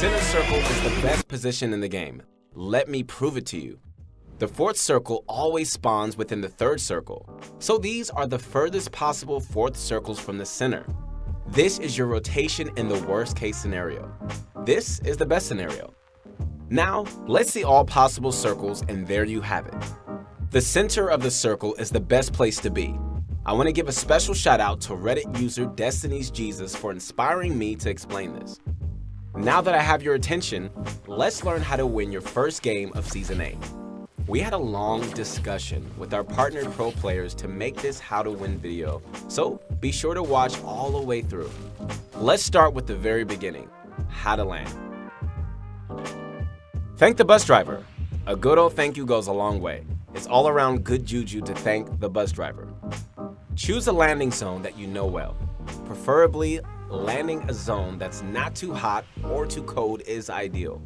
center circle is the best position in the game. Let me prove it to you. The fourth circle always spawns within the third circle, so these are the furthest possible fourth circles from the center. This is your rotation in the worst case scenario. This is the best scenario. Now, let's see all possible circles, and there you have it. The center of the circle is the best place to be. I want to give a special shout out to Reddit user Destiny's Jesus for inspiring me to explain this. Now that I have your attention, let's learn how to win your first game of Season 8. We had a long discussion with our partnered pro players to make this how to win video, so be sure to watch all the way through. Let's start with the very beginning, how to land. Thank the bus driver. A good old thank you goes a long way. It's all around good juju to thank the bus driver. Choose a landing zone that you know well. Preferably, landing a zone that's not too hot or too cold is ideal.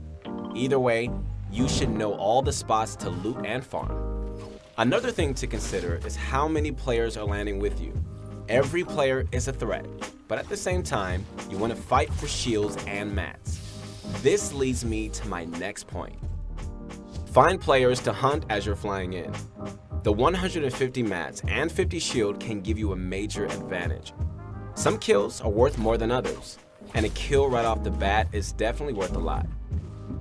Either way, you should know all the spots to loot and farm. Another thing to consider is how many players are landing with you. Every player is a threat, but at the same time, you want to fight for shields and mats. This leads me to my next point. Find players to hunt as you're flying in. The 150 mats and 50 shield can give you a major advantage. Some kills are worth more than others, and a kill right off the bat is definitely worth a lot.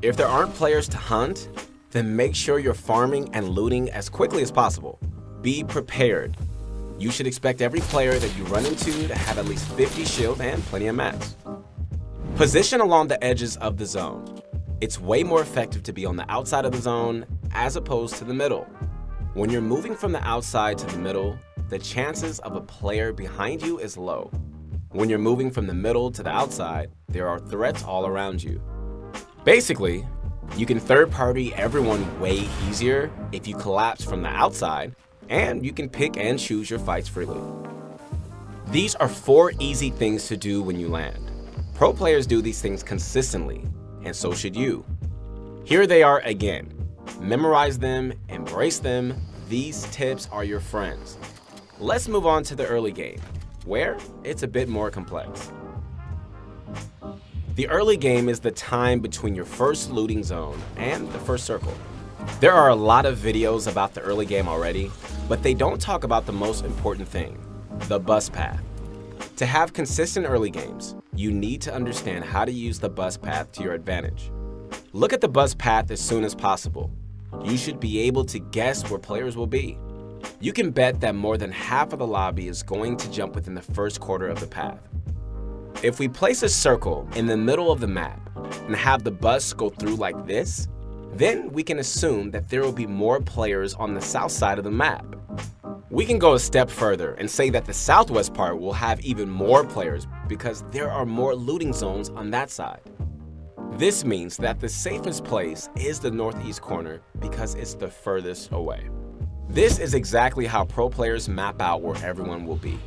If there aren't players to hunt, then make sure you're farming and looting as quickly as possible. Be prepared. You should expect every player that you run into to have at least 50 shield and plenty of mats. Position along the edges of the zone. It's way more effective to be on the outside of the zone as opposed to the middle. When you're moving from the outside to the middle, the chances of a player behind you is low. When you're moving from the middle to the outside, there are threats all around you. Basically, you can third-party everyone way easier if you collapse from the outside, and you can pick and choose your fights freely. These are 4 easy things to do when you land. Pro players do these things consistently, and so should you. Here they are again. Memorize them, embrace them. These tips are your friends. Let's move on to the early game, where it's a bit more complex. The early game is the time between your first looting zone and the first circle. There are a lot of videos about the early game already, but they don't talk about the most important thing, the bus path. To have consistent early games, you need to understand how to use the bus path to your advantage. Look at the bus path as soon as possible. You should be able to guess where players will be. You can bet that more than half of the lobby is going to jump within the first quarter of the path. If we place a circle in the middle of the map and have the bus go through like this, then we can assume that there will be more players on the south side of the map. We can go a step further and say that the southwest part will have even more players because there are more looting zones on that side. This means that the safest place is the northeast corner because it's the furthest away. This is exactly how pro players map out where everyone will be.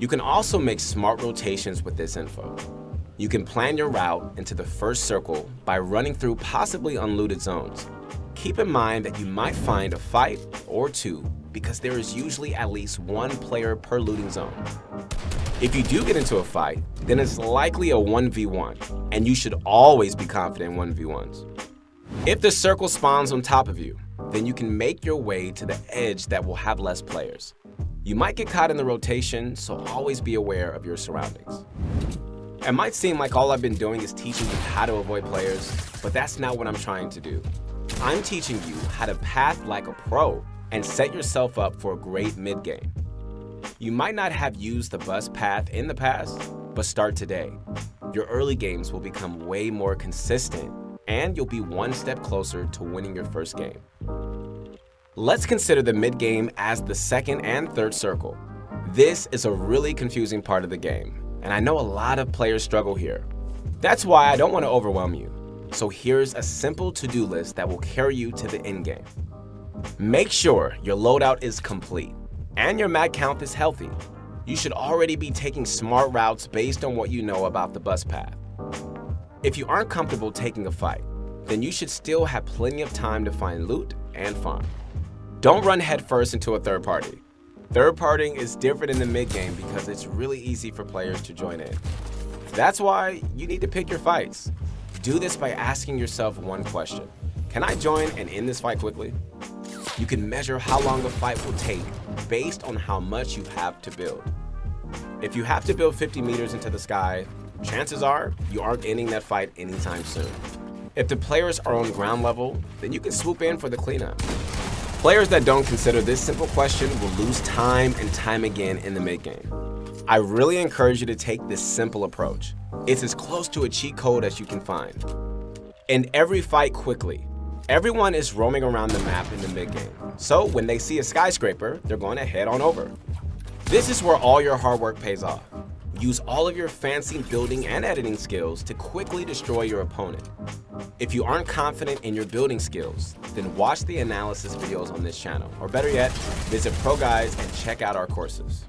You can also make smart rotations with this info. You can plan your route into the first circle by running through possibly unlooted zones. Keep in mind that you might find a fight or two because there is usually at least 1 player per looting zone. If you do get into a fight, then it's likely a 1v1, and you should always be confident in 1v1s. If the circle spawns on top of you, then you can make your way to the edge that will have less players. You might get caught in the rotation, so always be aware of your surroundings. It might seem like all I've been doing is teaching you how to avoid players, but that's not what I'm trying to do. I'm teaching you how to path like a pro and set yourself up for a great mid-game. You might not have used the bus path in the past, but start today. Your early games will become way more consistent, and you'll be 1 step closer to winning your first game. Let's consider the mid-game as the second and third circle. This is a really confusing part of the game, and I know a lot of players struggle here. That's why I don't want to overwhelm you. So here's a simple to-do list that will carry you to the end game. Make sure your loadout is complete and your mat count is healthy. You should already be taking smart routes based on what you know about the bus path. If you aren't comfortable taking a fight, then you should still have plenty of time to find loot and farm. Don't run headfirst into a third party. Third partying is different in the mid-game because it's really easy for players to join in. That's why you need to pick your fights. Do this by asking yourself one question. Can I join and end this fight quickly? You can measure how long the fight will take based on how much you have to build. If you have to build 50 meters into the sky, chances are you aren't ending that fight anytime soon. If the players are on ground level, then you can swoop in for the cleanup. Players that don't consider this simple question will lose time and time again in the mid-game. I really encourage you to take this simple approach. It's as close to a cheat code as you can find. End every fight quickly. Everyone is roaming around the map in the mid-game, so when they see a skyscraper, they're going to head on over. This is where all your hard work pays off. Use all of your fancy building and editing skills to quickly destroy your opponent. If you aren't confident in your building skills, then watch the analysis videos on this channel, or better yet, visit ProGuides and check out our courses.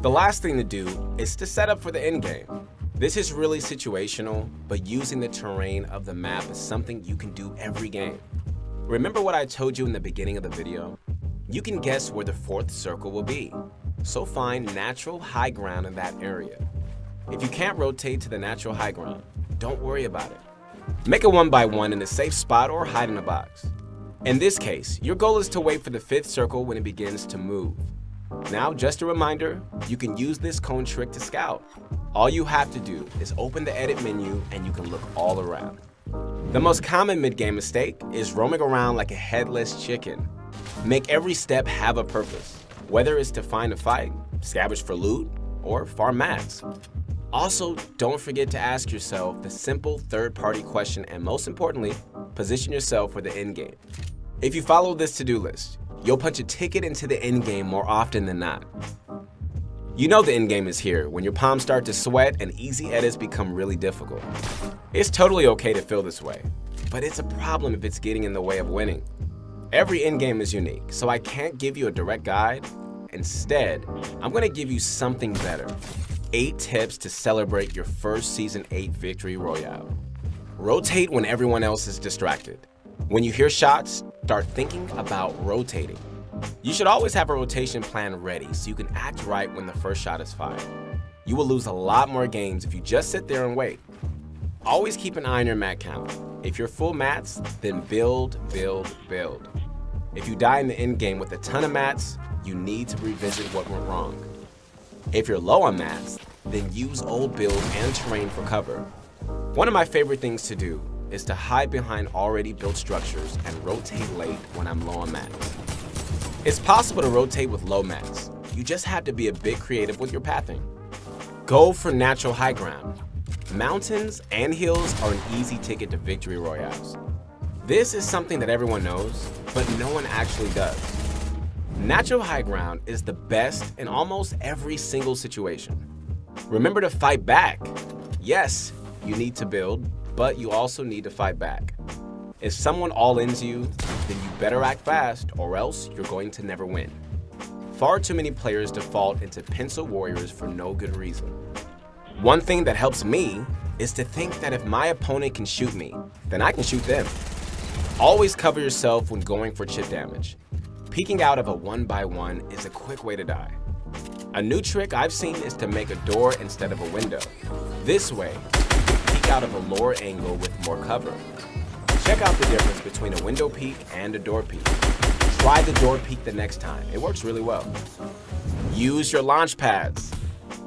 The last thing to do is to set up for the end game. This is really situational, but using the terrain of the map is something you can do every game. Remember what I told you in the beginning of the video? You can guess where the fourth circle will be, so find natural high ground in that area. If you can't rotate to the natural high ground, don't worry about it. Make a 1x1 in a safe spot or hide in a box. In this case, your goal is to wait for the fifth circle when it begins to move. Now, just a reminder, you can use this cone trick to scout. All you have to do is open the edit menu and you can look all around. The most common mid-game mistake is roaming around like a headless chicken. Make every step have a purpose, whether it's to find a fight, scavenge for loot, or farm mats. Also, don't forget to ask yourself the simple third-party question and most importantly, position yourself for the end game. If you follow this to-do list, you'll punch a ticket into the end game more often than not. You know the end game is here when your palms start to sweat and easy edits become really difficult. It's totally okay to feel this way, but it's a problem if it's getting in the way of winning. Every end game is unique, so I can't give you a direct guide. Instead, I'm going to give you something better. 8 tips to celebrate your first Season 8 victory royale. Rotate when everyone else is distracted. When you hear shots, start thinking about rotating. You should always have a rotation plan ready so you can act right when the first shot is fired. You will lose a lot more games if you just sit there and wait. Always keep an eye on your mat count. If you're full mats, then build, build, build. If you die in the end game with a ton of mats, you need to revisit what went wrong. If you're low on mats, then use old build and terrain for cover. One of my favorite things to do is to hide behind already built structures and rotate late when I'm low on mats. It's possible to rotate with low mats. You just have to be a bit creative with your pathing. Go for natural high ground. Mountains and hills are an easy ticket to victory royales. This is something that everyone knows, but no one actually does. Natural high ground is the best in almost every single situation. Remember to fight back. Yes, you need to build, but you also need to fight back. If someone all-ins you, then you better act fast or else you're going to never win. Far too many players default into pencil warriors for no good reason. One thing that helps me is to think that if my opponent can shoot me, then I can shoot them. Always cover yourself when going for chip damage. Peeking out of a 1x1 is a quick way to die. A new trick I've seen is to make a door instead of a window. This way, you can peek out of a lower angle with more cover. Check out the difference between a window peek and a door peek. Try the door peek the next time. It works really well. Use your launch pads.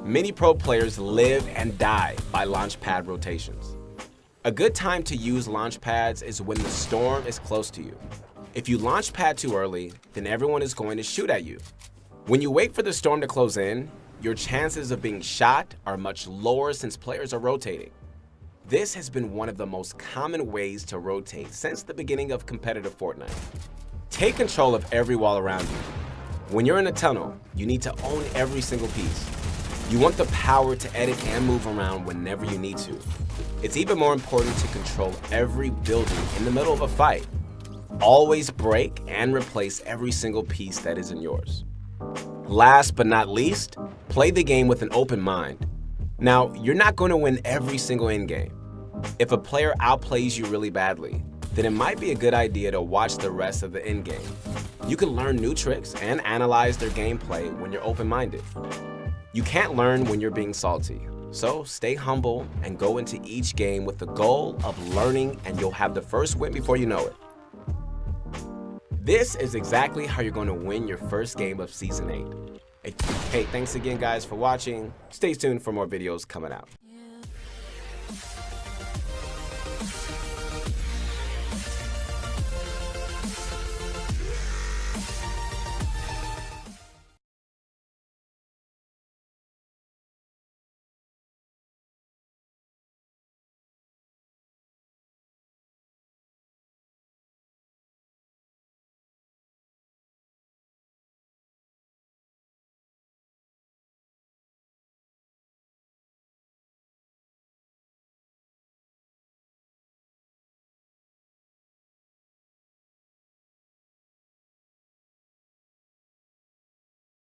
Many pro players live and die by launch pad rotations. A good time to use launch pads is when the storm is close to you. If you launch pad too early, then everyone is going to shoot at you. When you wait for the storm to close in, your chances of being shot are much lower since players are rotating. This has been one of the most common ways to rotate since the beginning of competitive Fortnite. Take control of every wall around you. When you're in a tunnel, you need to own every single piece. You want the power to edit and move around whenever you need to. It's even more important to control every building in the middle of a fight. Always break and replace every single piece that isn't yours. Last but not least, play the game with an open mind. Now, you're not going to win every single endgame. If a player outplays you really badly, then it might be a good idea to watch the rest of the endgame. You can learn new tricks and analyze their gameplay when you're open-minded. You can't learn when you're being salty. So stay humble and go into each game with the goal of learning, and you'll have the first win before you know it. This is exactly how you're going to win your first game of Season 8. Hey, thanks again guys for watching. Stay tuned for more videos coming out.